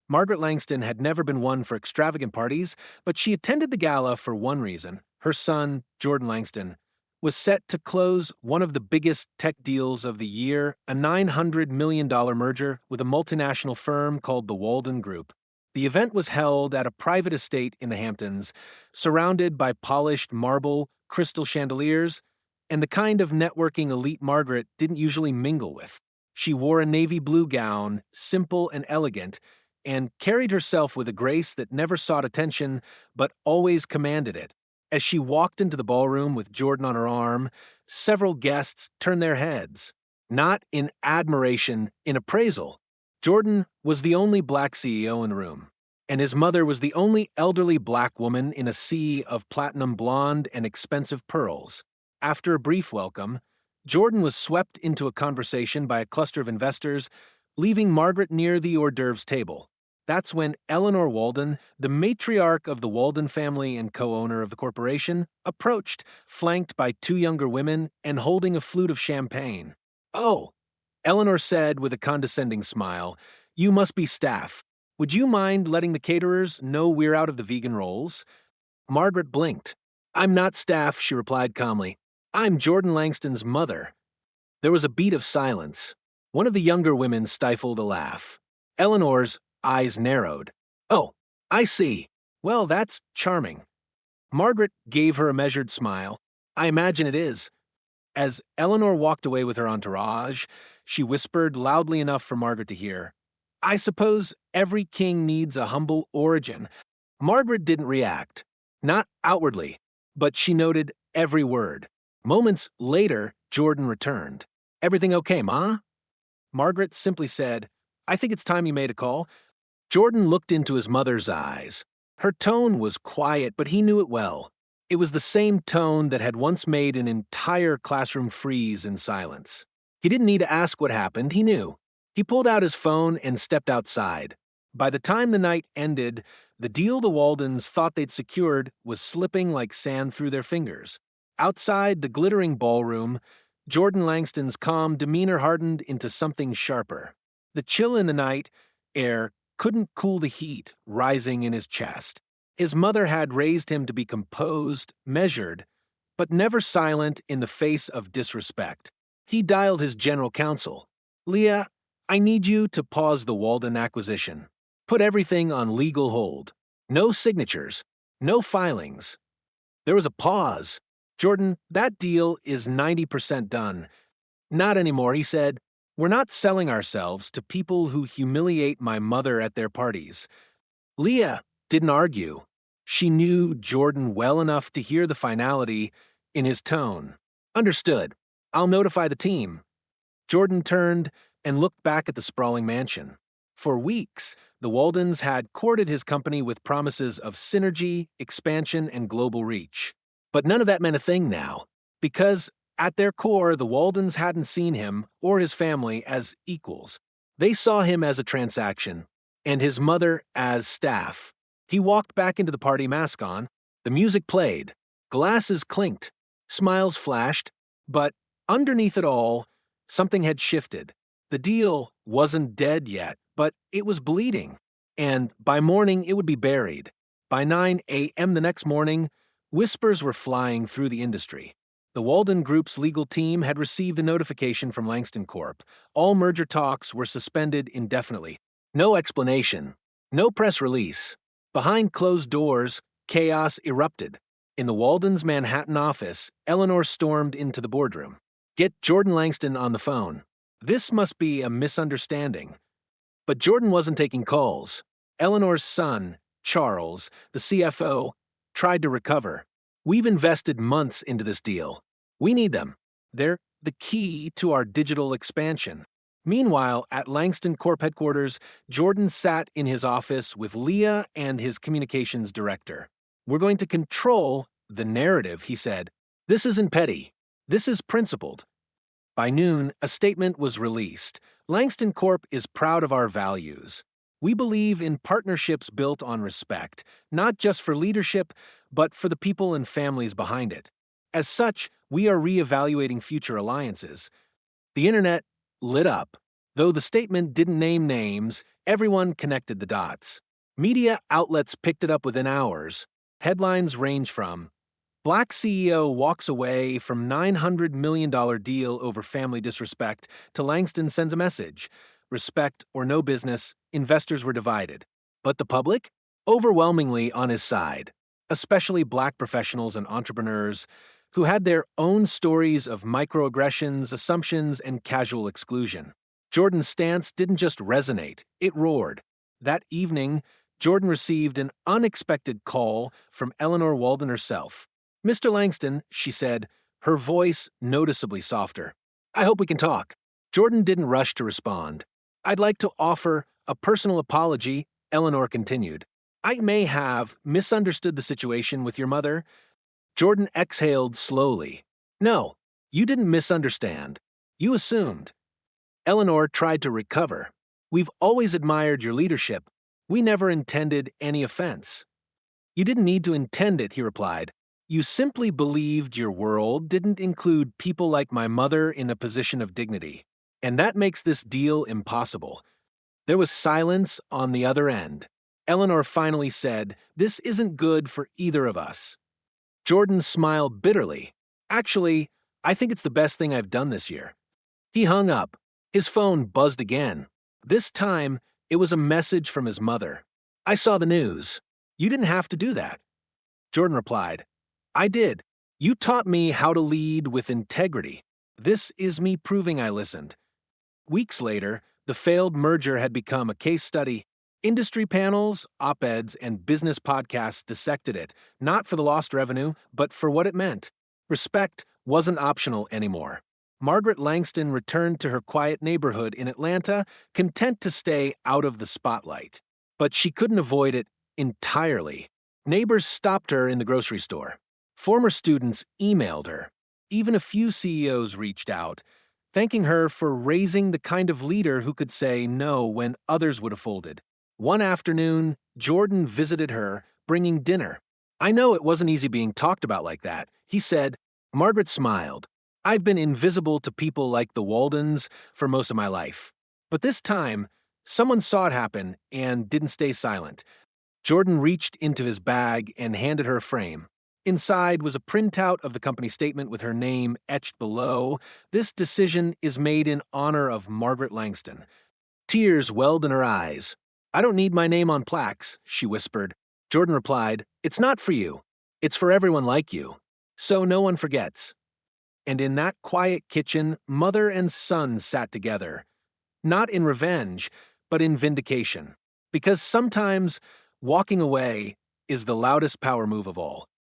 Margaret Langston had never been one for extravagant parties, but she attended the gala for one reason. Her son, Jordan Langston, was set to close one of the biggest tech deals of the year, a $900 million merger with a multinational firm called the Walden Group. The event was held at a private estate in the Hamptons, surrounded by polished marble, crystal chandeliers, and the kind of networking elite Margaret didn't usually mingle with. She wore a navy blue gown, simple and elegant, and carried herself with a grace that never sought attention but always commanded it. As she walked into the ballroom with Jordan on her arm, several guests turned their heads, not in admiration, in appraisal. Jordan was the only black CEO in the room, and his mother was the only elderly black woman in a sea of platinum blonde and expensive pearls. After a brief welcome, Jordan was swept into a conversation by a cluster of investors, leaving Margaret near the hors d'oeuvres table. That's when Eleanor Walden, the matriarch of the Walden family and co-owner of the corporation, approached, flanked by two younger women and holding a flute of champagne. "Oh," Eleanor said with a condescending smile, "you must be staff. Would you mind letting the caterers know we're out of the vegan rolls?" Margaret blinked. "I'm not staff," she replied calmly. "I'm Jordan Langston's mother." There was a beat of silence. One of the younger women stifled a laugh. Eleanor's eyes narrowed. "Oh, I see. Well, that's charming." Margaret gave her a measured smile. "I imagine it is." As Eleanor walked away with her entourage, she whispered loudly enough for Margaret to hear, "I suppose every king needs a humble origin." Margaret didn't react. Not outwardly, but she noted every word. Moments later, Jordan returned. "Everything okay, Ma?" Margaret simply said, "I think it's time you made a call." Jordan looked into his mother's eyes. Her tone was quiet, but he knew it well. It was the same tone that had once made an entire classroom freeze in silence. He didn't need to ask what happened, he knew. He pulled out his phone and stepped outside. By the time the night ended, the deal the Waldens thought they'd secured was slipping like sand through their fingers. Outside the glittering ballroom, Jordan Langston's calm demeanor hardened into something sharper. The chill in the night air couldn't cool the heat rising in his chest. His mother had raised him to be composed, measured, but never silent in the face of disrespect. He dialed his general counsel. "Leah, I need you to pause the Walden acquisition. Put everything on legal hold. No signatures, no filings." There was a pause. "Jordan, that deal is 90% done." "Not anymore," he said. "We're not selling ourselves to people who humiliate my mother at their parties." Leah didn't argue. She knew Jordan well enough to hear the finality in his tone. "Understood. I'll notify the team." Jordan turned and looked back at the sprawling mansion. For weeks, the Waldens had courted his company with promises of synergy, expansion, and global reach. But none of that meant a thing now, because at their core, the Waldens hadn't seen him or his family as equals. They saw him as a transaction, and his mother as staff. He walked back into the party, mask on. The music played. Glasses clinked. Smiles flashed. But underneath it all, something had shifted. The deal wasn't dead yet, but it was bleeding. And by morning, it would be buried. By 9 a.m. the next morning, whispers were flying through the industry. The Walden Group's legal team had received a notification from Langston Corp. All merger talks were suspended indefinitely. No explanation. No press release. Behind closed doors, chaos erupted. In the Walden's Manhattan office, Eleanor stormed into the boardroom. "Get Jordan Langston on the phone. This must be a misunderstanding." But Jordan wasn't taking calls. Eleanor's son, Charles, the CFO, tried to recover. "We've invested months into this deal. We need them. They're the key to our digital expansion." Meanwhile, at Langston Corp headquarters, Jordan sat in his office with Leah and his communications director. "We're going to control the narrative," he said. "This isn't petty. This is principled." By noon, a statement was released. "Langston Corp is proud of our values. We believe in partnerships built on respect, not just for leadership, but for the people and families behind it. As such, we are reevaluating future alliances." The internet lit up. Though the statement didn't name names, everyone connected the dots. Media outlets picked it up within hours. Headlines range from Black CEO walks away from $900 million deal over family disrespect to Langston sends a message. Respect or no business, investors were divided. But the public? Overwhelmingly on his side, especially black professionals and entrepreneurs who had their own stories of microaggressions, assumptions, and casual exclusion. Jordan's stance didn't just resonate, it roared. That evening, Jordan received an unexpected call from Eleanor Walden herself. "Mr. Langston," she said, her voice noticeably softer. "I hope we can talk." Jordan didn't rush to respond. "I'd like to offer a personal apology," Eleanor continued. "I may have misunderstood the situation with your mother." Jordan exhaled slowly. "No, you didn't misunderstand. You assumed." Eleanor tried to recover. "We've always admired your leadership. We never intended any offense." "You didn't need to intend it," he replied. "You simply believed your world didn't include people like my mother in a position of dignity. And that makes this deal impossible." There was silence on the other end. Eleanor finally said, "This isn't good for either of us." Jordan smiled bitterly. "Actually, I think it's the best thing I've done this year." He hung up. His phone buzzed again. This time, it was a message from his mother. "I saw the news. You didn't have to do that." Jordan replied, "I did. You taught me how to lead with integrity. This is me proving I listened." Weeks later, the failed merger had become a case study. Industry panels, op-eds, and business podcasts dissected it, not for the lost revenue, but for what it meant. Respect wasn't optional anymore. Margaret Langston returned to her quiet neighborhood in Atlanta, content to stay out of the spotlight. But she couldn't avoid it entirely. Neighbors stopped her in the grocery store. Former students emailed her. Even a few CEOs reached out, thanking her for raising the kind of leader who could say no when others would have folded. One afternoon, Jordan visited her, bringing dinner. "I know it wasn't easy being talked about like that," he said. Margaret smiled. "I've been invisible to people like the Waldens for most of my life. But this time, someone saw it happen and didn't stay silent." Jordan reached into his bag and handed her a frame. Inside was a printout of the company statement with her name etched below. "This decision is made in honor of Margaret Langston." Tears welled in her eyes. "I don't need my name on plaques," she whispered. Jordan replied, "It's not for you. It's for everyone like you. So no one forgets." And in that quiet kitchen, mother and son sat together. Not in revenge, but in vindication. Because sometimes walking away is the loudest power move of all.